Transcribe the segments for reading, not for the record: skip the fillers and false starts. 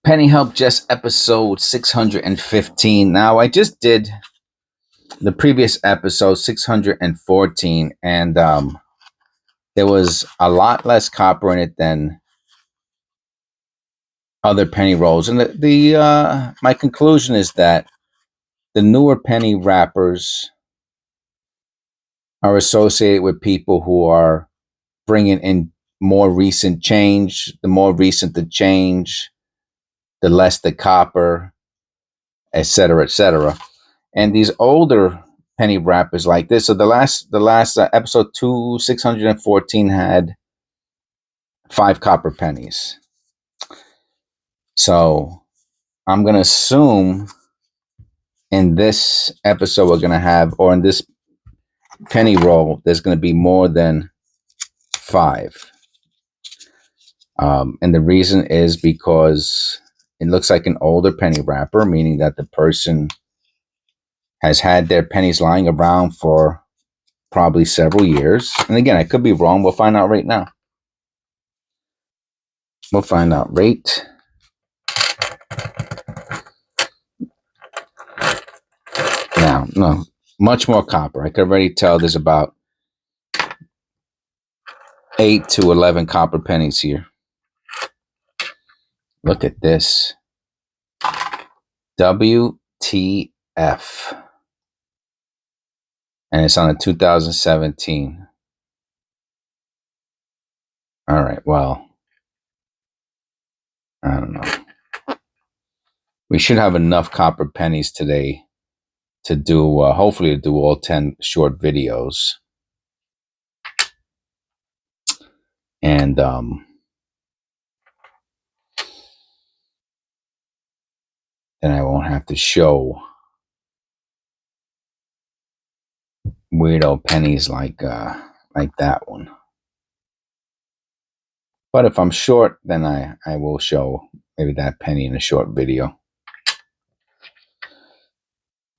Penny Help Just episode 615. Now, I just did the previous episode 614, and there was a lot less copper in it than other penny rolls. And my conclusion is that the newer penny wrappers are associated with people who are bringing in more recent change. The more recent the change, the less the copper, etc., etc. And these older penny wrappers like this. So the last episode 614 had 5 copper pennies. So I'm gonna assume in this episode we're gonna have, or in this penny roll, there's gonna be more than 5. And the reason is because it looks like an older penny wrapper, meaning that the person has had their pennies lying around for probably several years. And again, I could be wrong. We'll find out right now. We'll find out right now. No, much more copper. I could already tell there's about 8 to 11 copper pennies here. Look at this. WTF. And it's on a 2017. All right, well, I don't know. We should have enough copper pennies today to do, hopefully to do all 10 short videos. And then I won't have to show weirdo pennies like that one. But if I'm short, then I will show maybe that penny in a short video.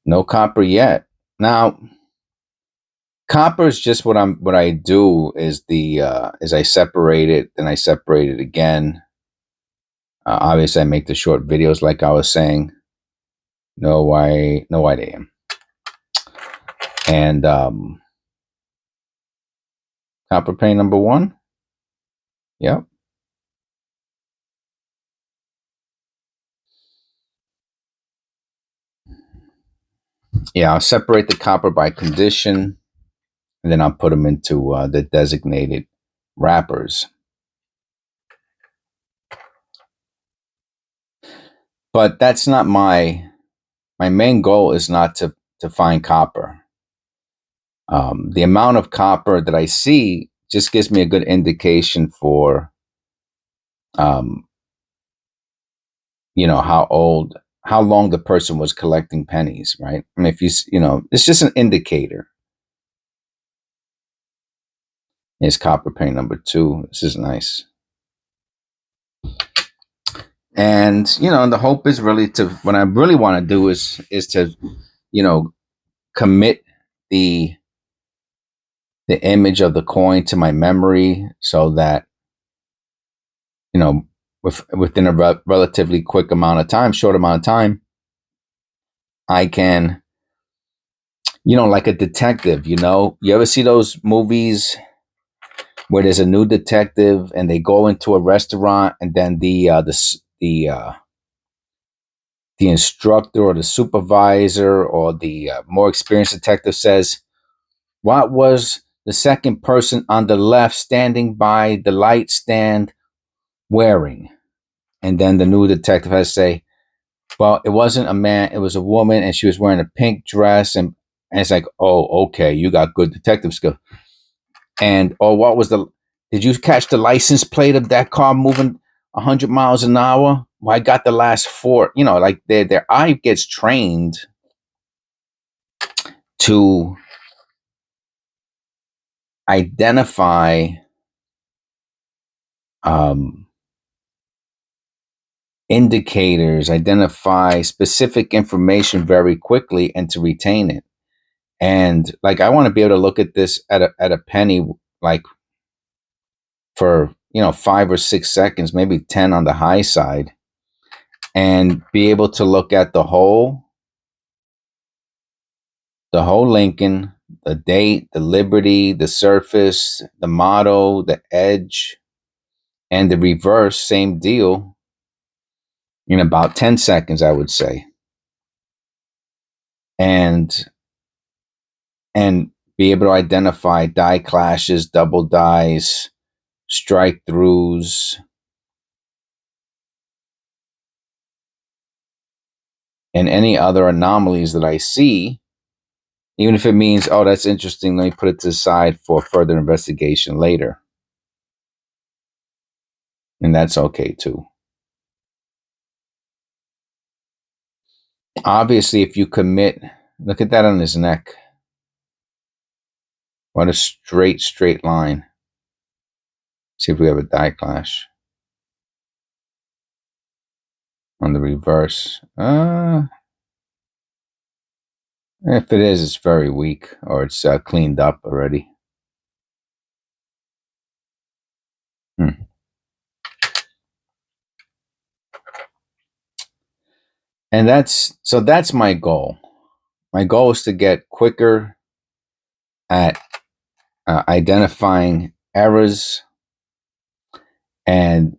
No copper yet. Now, copper is just what I do is is I separate it, then I separate it again. Obviously, I make the short videos like I was saying. No idea. And copper penny number 1. Yep. Yeah, I'll separate the copper by condition, and then I'll put them into the designated wrappers. But that's not my main goal is not to find copper. The amount of copper that I see just gives me a good indication for, how long the person was collecting pennies, right? I mean, if it's just an indicator. Here's copper penny number 2. This is nice. And, the hope is really what I really want to do is to, commit the image of the coin to my memory so that, within a relatively short amount of time, I can, like a detective, you ever see those movies where there's a new detective and they go into a restaurant and then the instructor or the supervisor or the more experienced detective says, "What was the second person on the left standing by the light stand wearing?" And then the new detective has to say, "Well, it wasn't a man, it was a woman, and she was wearing a pink dress." And it's like, "Oh, okay, you got good detective skill." And, did you catch the license plate of that car moving 100 miles an hour? Well, I got the last 4. Like their eye gets trained to identify indicators, identify specific information very quickly, and to retain it. And like, I want to be able to look at this at a penny, like for 5 or 6 seconds, maybe 10 on the high side, and be able to look at the whole Lincoln, the date, the Liberty, the surface, the motto, the edge, and the reverse, same deal, in about 10 seconds, I would say. And be able to identify die clashes, double dies, strike throughs, and any other anomalies that I see, even if it means, oh, that's interesting, let me put it to the side for further investigation later. And that's okay too. Obviously, if you commit, look at that on his neck. What a straight line. See if we have a die clash on the reverse. If it is, it's very weak, or it's cleaned up already. And that's my goal. My goal is to get quicker at identifying errors and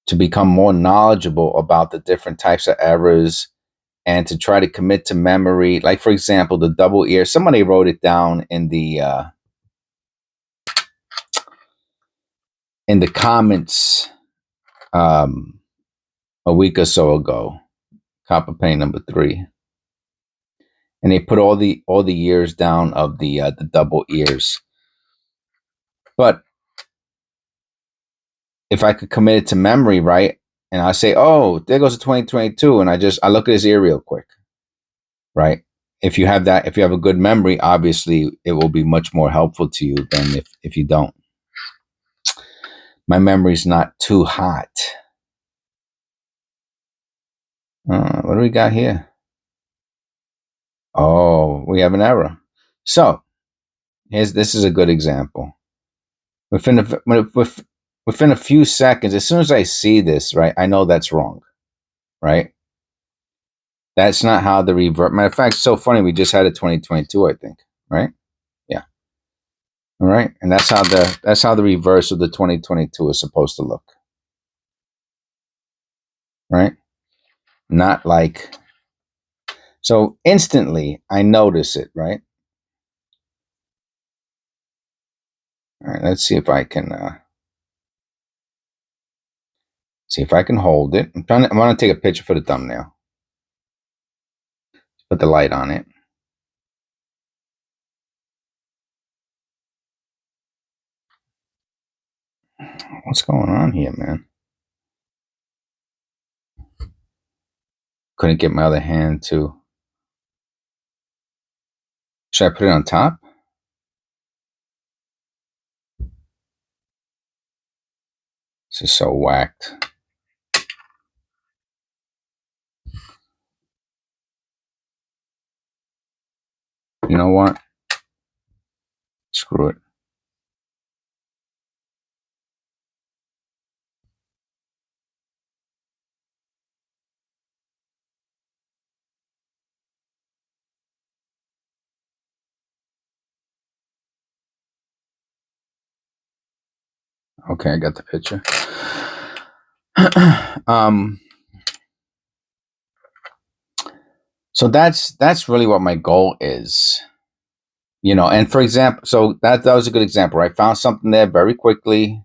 to become more knowledgeable about the different types of errors and to try to commit to memory. Like, for example, the double ear. Somebody wrote it down in the comments a week or so ago. Copper paint number 3, and they put all the years down of the double ears. But if I could commit it to memory, right, and I say, oh, there goes the 2022, and I look at his ear real quick, right? If you have a good memory, obviously it will be much more helpful to you than if you don't. My memory's not too hot. What do we got here? Oh, we have an error. So this is a good example. Within a few seconds, as soon as I see this, right, I know that's wrong, right? That's not how the revert. Matter of fact, it's so funny. We just had a 2022, I think, right? Yeah. All right, and that's how the reverse of the 2022 is supposed to look, right? Not like so instantly. I notice it, right? All right, let's see if I can hold it. I want to take a picture for the thumbnail. Put the light on it. What's going on here, man? Couldn't get my other hand to. Should I put it on top? This is so whacked. You know what? Screw it. Okay, I got the picture. So that's really what my goal is, you know. And for example, so that was a good example, right? Found something there very quickly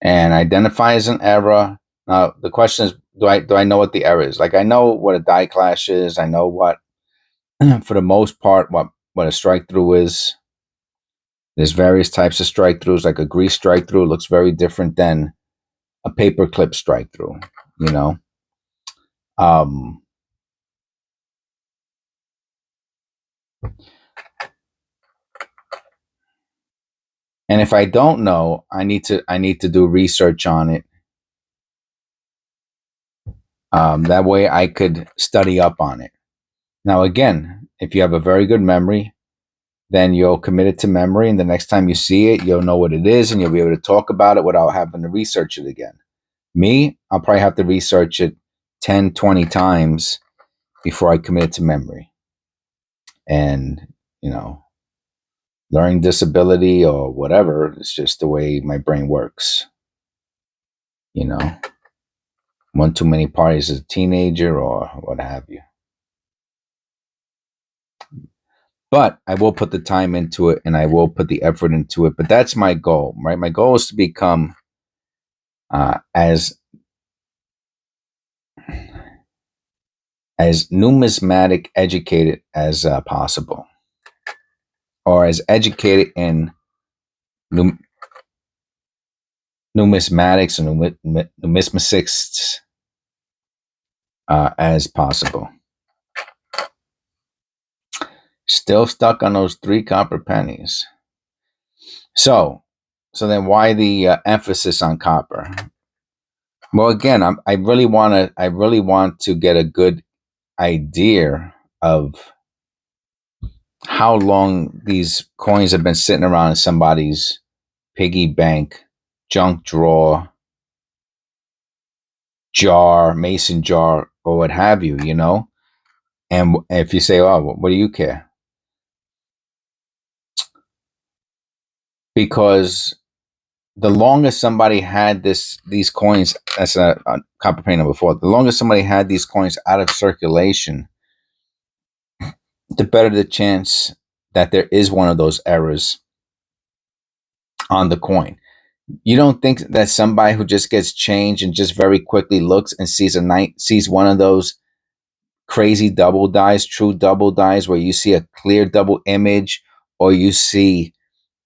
and identify as an error. Now the question is, do I know what the error is? Like, I know what a die clash is. I know what, for the most part, what a strike through is. There's various types of strike throughs. Like a grease strike through looks very different than a paper clip strike through, you know. And if I don't know, I need to do research on it. That way I could study up on it. Now, again, if you have a very good memory, then you'll commit it to memory, and the next time you see it, you'll know what it is, and you'll be able to talk about it without having to research it again. Me, I'll probably have to research it 10, 20 times before I commit it to memory. And, you know, learning disability or whatever, it's just the way my brain works. You know, one too many parties as a teenager or what have you. But I will put the time into it and I will put the effort into it. But that's my goal, right? My goal is to become as numismatic educated as possible, or as educated in num- numismatics and numismatics as possible. Still stuck on those 3 copper pennies. So then why the emphasis on copper? Well, again, I really want to get a good idea of how long these coins have been sitting around in somebody's piggy bank, junk drawer, jar, mason jar, or what have you, you know? And if you say, oh, what do you care? Because the longest somebody had these coins, that's a copper penny number 4, the longest somebody had these coins out of circulation, the better the chance that there is one of those errors on the coin. You don't think that somebody who just gets change and just very quickly looks and sees one of those crazy double dies, true double dies, where you see a clear double image or you see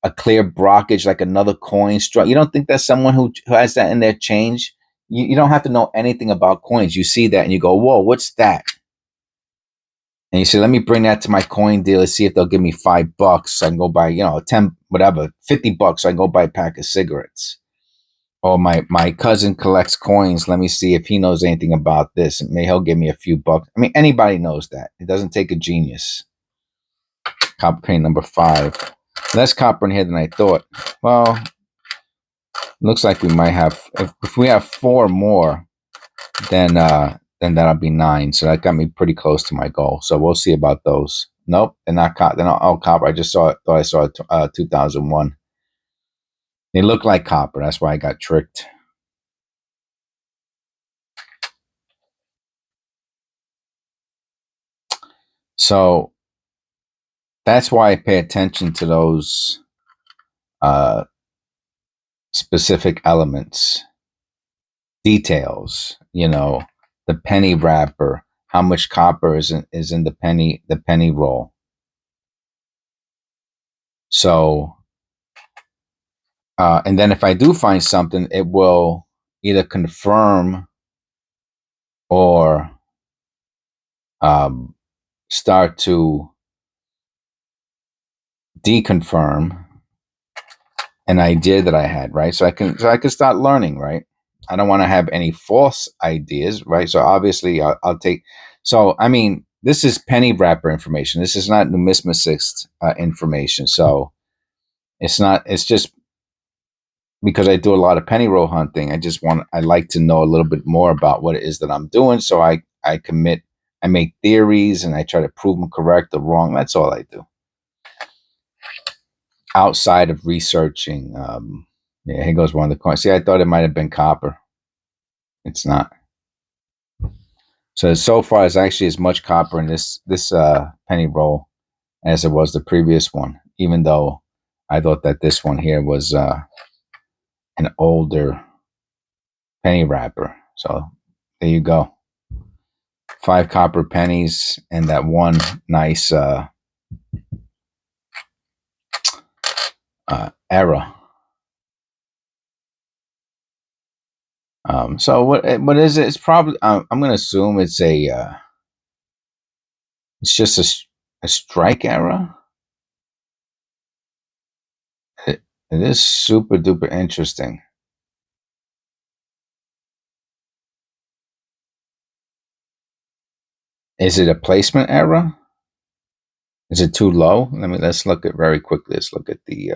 a clear blockage like another coin struck. You don't think that's someone who has that in their change? You don't have to know anything about coins. You see that and you go, whoa, what's that? And you say, let me bring that to my coin dealer, see if they'll give me $5 so I can go buy, 10, whatever, $50 so I can go buy a pack of cigarettes. Or my cousin collects coins. Let me see if he knows anything about this. Maybe he'll give me a few bucks. I mean, anybody knows that. It doesn't take a genius. Copper penny number 5. Less copper in here than I thought. Well, looks like we might have, if we have 4 more, then that'll be 9. So that got me pretty close to my goal. So we'll see about those. Nope, they're not copper. They're not all copper. I just thought I saw 2001. They look like copper. That's why I got tricked. So that's why I pay attention to those specific elements, details. The penny wrapper, how much copper is in the penny roll. So, and then if I do find something, it will either confirm or start to deconfirm an idea that I had, right? So I can start learning, right? I don't want to have any false ideas, right? So obviously I'll take. So I mean, this is penny wrapper information. This is not numismatist information. So it's not. It's just because I do a lot of penny roll hunting. I like to know a little bit more about what it is that I'm doing. So I make theories and I try to prove them correct or wrong. That's all I do. Outside of researching, yeah, here goes one of the coins. See, I thought it might have been copper. It's not. So far, it's actually as much copper in this penny roll as it was the previous one. Even though I thought that this one here was an older penny wrapper. So there you go. 5 copper pennies and that one nice error. So what is it? It's probably I'm going to assume it's it's just a strike error. It is super duper interesting. Is it a placement error? Is it too low? Let's look at very quickly. Let's look at the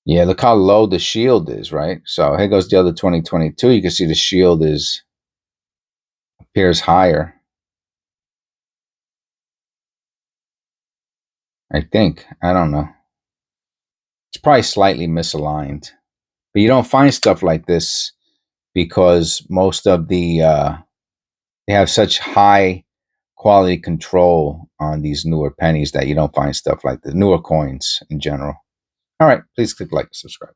Yeah, look how low the shield is, right? So here goes the other 2022. You can see the shield appears higher. I think. I don't know. It's probably slightly misaligned. But you don't find stuff like this because most of they have such high quality control on these newer pennies that you don't find stuff like the newer coins in general. All right, please click like and subscribe.